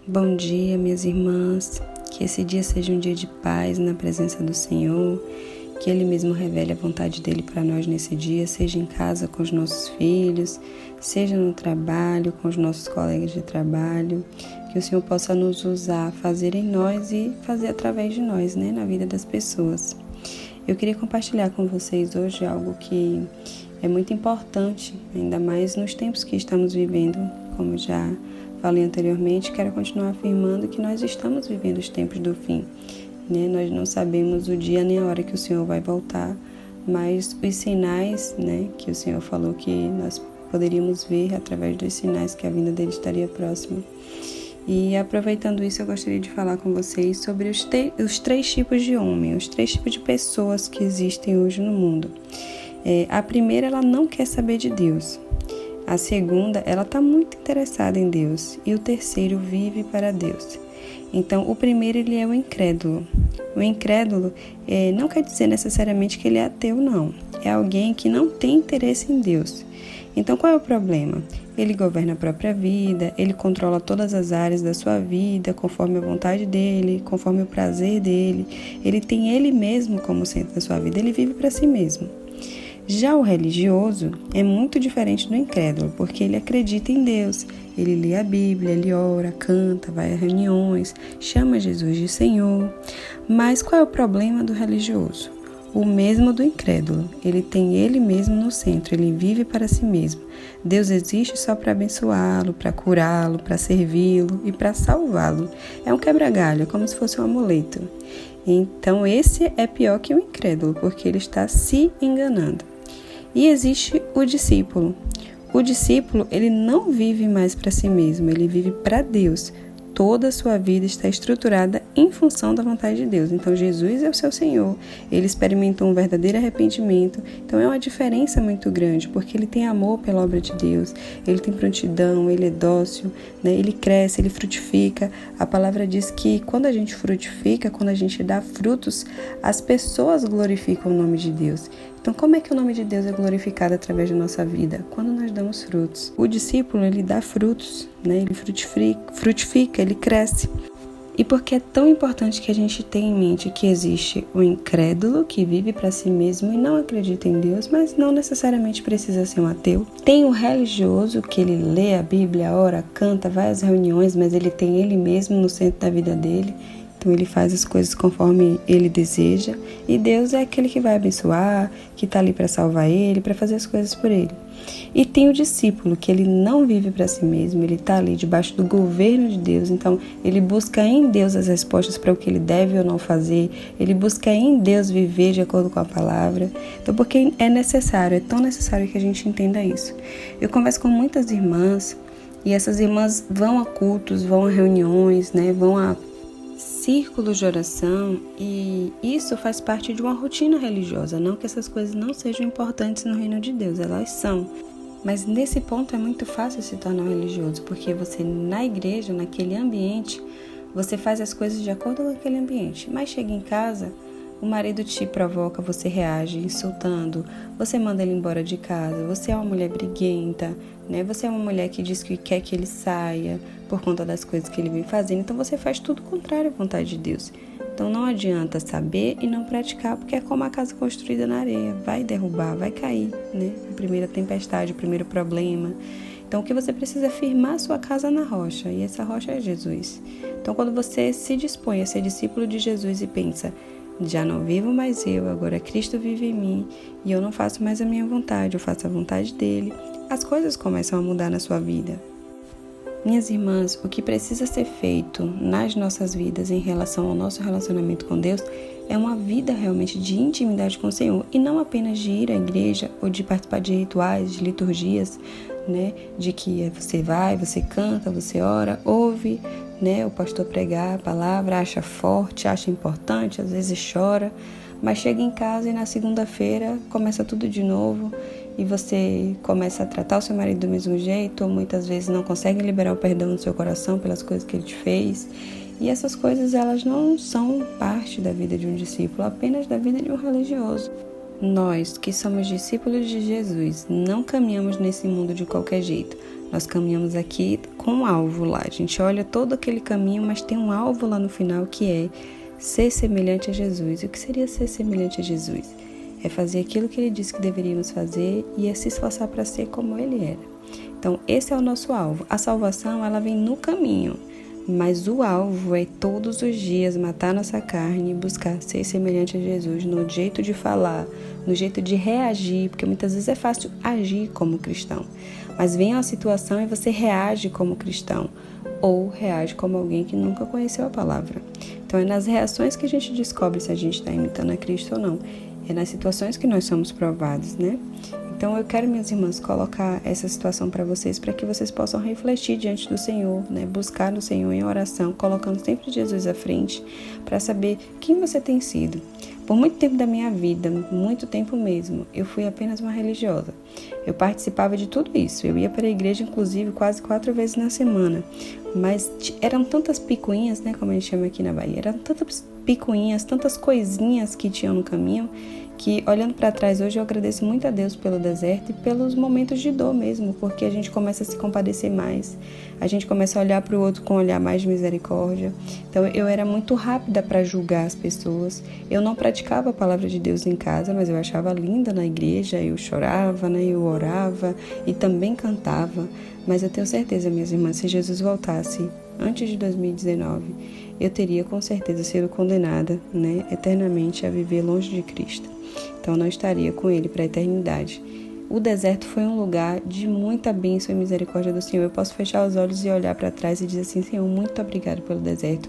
Bom dia, minhas irmãs. Que esse dia seja um dia de paz na presença do Senhor, que Ele mesmo revele a vontade dEle para nós nesse dia, seja em casa com os nossos filhos, seja no trabalho com os nossos colegas de trabalho, que o Senhor possa nos usar, fazer em nós e fazer através de nós, na vida das pessoas. Eu queria compartilhar com vocês hoje algo que é muito importante, ainda mais nos tempos que estamos vivendo, como já falei anteriormente, quero continuar afirmando que nós estamos vivendo os tempos do fim. Nós não sabemos o dia nem a hora que o Senhor vai voltar, mas os sinais que o Senhor falou que nós poderíamos ver através dos sinais que a vinda dele estaria próxima. E aproveitando isso, eu gostaria de falar com vocês sobre os três tipos de homem, os três tipos de pessoas que existem hoje no mundo. A primeira, ela não quer saber de Deus. A segunda, ela está muito interessada em Deus. E o terceiro, vive para Deus. Então, o primeiro, ele é o incrédulo. O incrédulo não quer dizer necessariamente que ele é ateu, não. É alguém que não tem interesse em Deus. Então, qual é o problema? Ele governa a própria vida, ele controla todas as áreas da sua vida, conforme a vontade dele, conforme o prazer dele. Ele tem ele mesmo como centro da sua vida, ele vive para si mesmo. Já o religioso é muito diferente do incrédulo, porque ele acredita em Deus, ele lê a Bíblia, ele ora, canta, vai a reuniões, chama Jesus de Senhor. Mas qual é o problema do religioso? O mesmo do incrédulo, ele tem ele mesmo no centro, ele vive para si mesmo. Deus existe só para abençoá-lo, para curá-lo, para servi-lo e para salvá-lo. É um quebra-galho, é como se fosse um amuleto. Então esse é pior que o incrédulo, porque ele está se enganando. E existe o discípulo. O discípulo, ele não vive mais para si mesmo, ele vive para Deus. Toda a sua vida está estruturada em função da vontade de Deus. Então, Jesus é o seu Senhor. Ele experimentou um verdadeiro arrependimento. Então, é uma diferença muito grande, porque ele tem amor pela obra de Deus. Ele tem prontidão, ele é dócil, ele cresce, ele frutifica. A palavra diz que quando a gente frutifica, quando a gente dá frutos, as pessoas glorificam o nome de Deus. Então, como é que o nome de Deus é glorificado através da nossa vida? Quando nós damos frutos. O discípulo, ele dá frutos, ele frutifica, ele cresce. E por que é tão importante que a gente tenha em mente que existe o incrédulo, que vive para si mesmo e não acredita em Deus, mas não necessariamente precisa ser um ateu. Tem o religioso, que ele lê a Bíblia, ora, canta, vai às reuniões, mas ele tem ele mesmo no centro da vida dele. Então, ele faz as coisas conforme ele deseja. E Deus é aquele que vai abençoar, que está ali para salvar ele, para fazer as coisas por ele. E tem o discípulo, que ele não vive para si mesmo, ele está ali debaixo do governo de Deus. Então, ele busca em Deus as respostas para o que ele deve ou não fazer. Ele busca em Deus viver de acordo com a palavra. Então, porque é necessário, é tão necessário que a gente entenda isso. Eu converso com muitas irmãs, e essas irmãs vão a cultos, vão a reuniões, vão a círculos de oração, e isso faz parte de uma rotina religiosa. Não que essas coisas não sejam importantes no reino de Deus, elas são. Mas nesse ponto é muito fácil se tornar um religioso, porque você na igreja, naquele ambiente, você faz as coisas de acordo com aquele ambiente. Mas chega em casa, o marido te provoca, você reage insultando, você manda ele embora de casa, você é uma mulher briguenta, você é uma mulher que diz que quer que ele saia por conta das coisas que ele vem fazendo. Então você faz tudo contrário à vontade de Deus. Então não adianta saber e não praticar, porque é como a casa construída na areia, vai derrubar, vai cair, a primeira tempestade, o primeiro problema. Então o que você precisa é firmar a sua casa na rocha, e essa rocha é Jesus. Então quando você se dispõe a ser discípulo de Jesus e pensa, já não vivo mais eu, agora Cristo vive em mim, e eu não faço mais a minha vontade, eu faço a vontade dele, as coisas começam a mudar na sua vida. Minhas irmãs, o que precisa ser feito nas nossas vidas em relação ao nosso relacionamento com Deus é uma vida realmente de intimidade com o Senhor, e não apenas de ir à igreja ou de participar de rituais, de liturgias, de que você vai, você canta, você ora, ouve, o pastor pregar a palavra, acha forte, acha importante, às vezes chora, mas chega em casa e na segunda-feira começa tudo de novo, e você começa a tratar o seu marido do mesmo jeito, ou muitas vezes não consegue liberar o perdão no seu coração pelas coisas que ele te fez. E essas coisas, elas não são parte da vida de um discípulo, apenas da vida de um religioso. Nós, que somos discípulos de Jesus, não caminhamos nesse mundo de qualquer jeito. Nós caminhamos aqui com um alvo lá. A gente olha todo aquele caminho, mas tem um alvo lá no final que é ser semelhante a Jesus. E o que seria ser semelhante a Jesus? É fazer aquilo que ele disse que deveríamos fazer e é se esforçar para ser como ele era. Então, esse é o nosso alvo. A salvação, ela vem no caminho, mas o alvo é todos os dias matar nossa carne e buscar ser semelhante a Jesus no jeito de falar, no jeito de reagir, porque muitas vezes é fácil agir como cristão, mas vem uma situação e você reage como cristão ou reage como alguém que nunca conheceu a palavra. Então, é nas reações que a gente descobre se a gente está imitando a Cristo ou não. É nas situações que nós somos provados, né? Então, eu quero, minhas irmãs, colocar essa situação para vocês, para que vocês possam refletir diante do Senhor, né? Buscar no Senhor em oração, colocando sempre Jesus à frente, para saber quem você tem sido. Por muito tempo da minha vida, muito tempo mesmo, eu fui apenas uma religiosa. Eu participava de tudo isso. Eu ia para a igreja, inclusive, quase 4 vezes na semana. Mas eram tantas picuinhas, né? Como a gente chama aqui na Bahia. Eram tantas picuinhas, tantas coisinhas que tinham no caminho, que olhando para trás hoje eu agradeço muito a Deus pelo deserto e pelos momentos de dor mesmo, porque a gente começa a se compadecer mais, a gente começa a olhar para o outro com um olhar mais de misericórdia. Então eu era muito rápida para julgar as pessoas, eu não praticava a palavra de Deus em casa, mas eu achava linda na igreja, eu chorava, né? Eu orava e também cantava, mas eu tenho certeza, minhas irmãs, se Jesus voltasse antes de 2019, eu teria com certeza sido condenada, né, eternamente a viver longe de Cristo. Então, não estaria com Ele para a eternidade. O deserto foi um lugar de muita bênção e misericórdia do Senhor. Eu posso fechar os olhos e olhar para trás e dizer assim: Senhor, muito obrigado pelo deserto.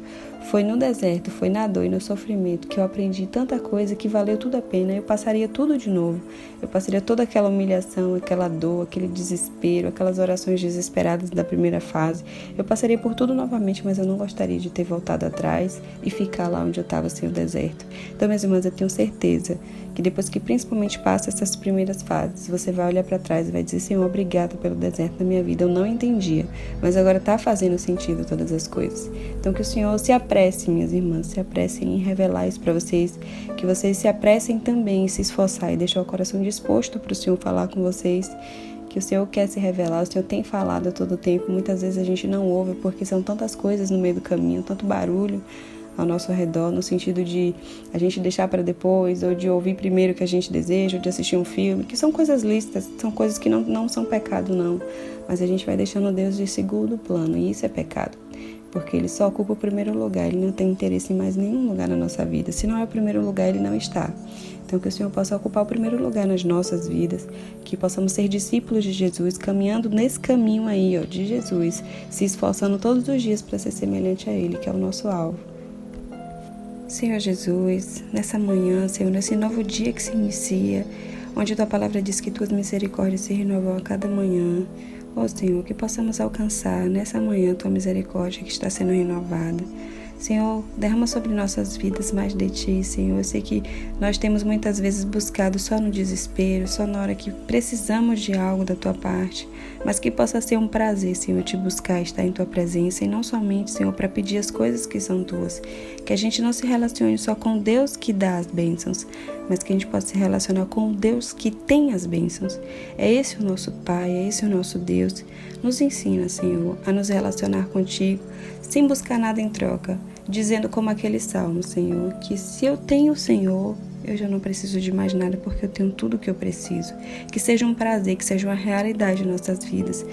Foi no deserto, foi na dor e no sofrimento que eu aprendi tanta coisa que valeu tudo a pena. Eu passaria tudo de novo. Eu passaria toda aquela humilhação, aquela dor, aquele desespero, aquelas orações desesperadas da primeira fase. Eu passaria por tudo novamente, mas eu não gostaria de ter voltado atrás e ficar lá onde eu estava sem o deserto. Então, minhas irmãs, eu tenho certeza que depois que principalmente passa essas primeiras fases, você vai olhar para trás e vai dizer: Senhor, obrigada pelo deserto da minha vida. Eu não entendia, mas agora está fazendo sentido todas as coisas. Então, que o Senhor se apresse, minhas irmãs, se apressem em revelar isso para vocês, que vocês se apressem também em se esforçar e deixar o coração disposto para o Senhor falar com vocês, que o Senhor quer se revelar, o Senhor tem falado a todo tempo. Muitas vezes a gente não ouve porque são tantas coisas no meio do caminho, tanto barulho ao nosso redor, no sentido de a gente deixar para depois, ou de ouvir primeiro o que a gente deseja, ou de assistir um filme, que são coisas lícitas, são coisas que não são pecado não, mas a gente vai deixando Deus de segundo plano, e isso é pecado, porque Ele só ocupa o primeiro lugar, Ele não tem interesse em mais nenhum lugar na nossa vida. Se não é o primeiro lugar, Ele não está. Então, que o Senhor possa ocupar o primeiro lugar nas nossas vidas, que possamos ser discípulos de Jesus, caminhando nesse caminho aí, ó, de Jesus, se esforçando todos os dias para ser semelhante a Ele, que é o nosso alvo. Senhor Jesus, nessa manhã, Senhor, nesse novo dia que se inicia, onde a Tua palavra diz que Tuas misericórdias se renovam a cada manhã, ó Senhor, que possamos alcançar nessa manhã Tua misericórdia que está sendo renovada. Senhor, derrama sobre nossas vidas mais de Ti, Senhor. Eu sei que nós temos muitas vezes buscado só no desespero, só na hora que precisamos de algo da Tua parte, mas que possa ser um prazer, Senhor, Te buscar, estar em Tua presença, e não somente, Senhor, para pedir as coisas que são Tuas. Que a gente não se relacione só com Deus que dá as bênçãos, mas que a gente possa se relacionar com Deus que tem as bênçãos. É esse o nosso Pai, é esse o nosso Deus. Nos ensina, Senhor, a nos relacionar contigo, sem buscar nada em troca, dizendo como aquele salmo, Senhor, que se eu tenho o Senhor, eu já não preciso de mais nada, porque eu tenho tudo o que eu preciso. Que seja um prazer, que seja uma realidade em nossas vidas,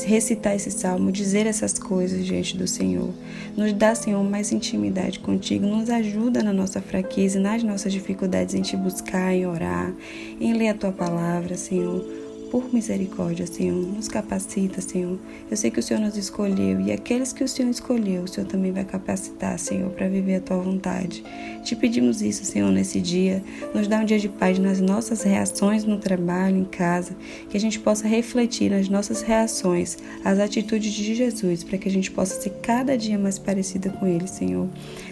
recitar esse salmo, dizer essas coisas diante do Senhor. Nos dá, Senhor, mais intimidade contigo, nos ajuda na nossa fraqueza e nas nossas dificuldades em Te buscar, em orar, em ler a Tua palavra, Senhor. Por misericórdia, Senhor, nos capacita, Senhor. Eu sei que o Senhor nos escolheu, e aqueles que o Senhor escolheu, o Senhor também vai capacitar, Senhor, para viver a Tua vontade. Te pedimos isso, Senhor, nesse dia. Nos dá um dia de paz nas nossas reações no trabalho, em casa, que a gente possa refletir nas nossas reações, as atitudes de Jesus, para que a gente possa ser cada dia mais parecida com Ele, Senhor.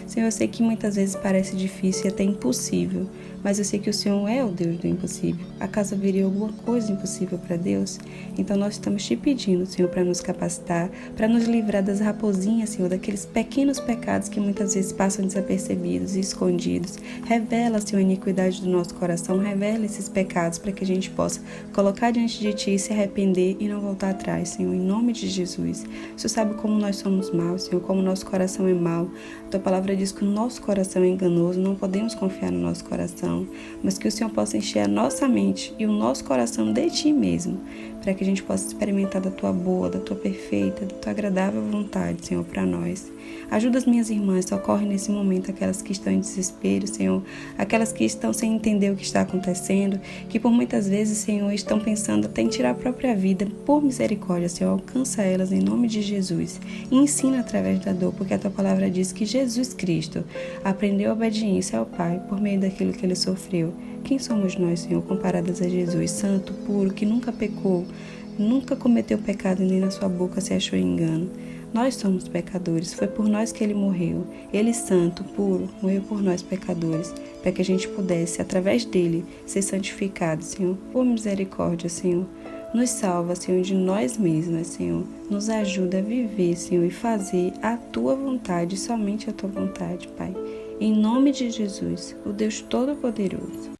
Senhor, eu sei que muitas vezes parece difícil e até impossível, mas eu sei que o Senhor é o Deus do impossível. Acaso haveria alguma coisa impossível impossível para Deus? Então nós estamos te pedindo, Senhor, para nos capacitar, para nos livrar das raposinhas, Senhor, daqueles pequenos pecados que muitas vezes passam desapercebidos e escondidos. Revela, Senhor, a iniquidade do nosso coração, revela esses pecados para que a gente possa colocar diante de Ti, se arrepender e não voltar atrás, Senhor, em nome de Jesus. O Senhor sabe como nós somos maus, Senhor, como o nosso coração é mau. A Tua palavra diz que o nosso coração é enganoso, não podemos confiar no nosso coração, mas que o Senhor possa encher a nossa mente e o nosso coração de Ti mesmo, para que a gente possa experimentar da Tua boa, da Tua perfeita, da Tua agradável vontade, Senhor, para nós. Ajuda as minhas irmãs, socorre nesse momento aquelas que estão em desespero, Senhor, aquelas que estão sem entender o que está acontecendo, que por muitas vezes, Senhor, estão pensando até em tirar a própria vida. Por misericórdia, Senhor, alcança elas em nome de Jesus e ensina através da dor, porque a Tua palavra diz que Jesus Cristo aprendeu a obediência ao Pai por meio daquilo que Ele sofreu. Quem somos nós, Senhor, comparadas a Jesus, santo, puro, que nunca pecou, nunca cometeu pecado e nem na sua boca se achou engano? Nós somos pecadores, foi por nós que Ele morreu. Ele, santo, puro, morreu por nós pecadores, para que a gente pudesse, através dele, ser santificado, Senhor. Por misericórdia, Senhor. Nos salva, Senhor, de nós mesmas, Senhor. Nos ajuda a viver, Senhor, e fazer a Tua vontade, somente a Tua vontade, Pai. Em nome de Jesus, o Deus Todo-Poderoso.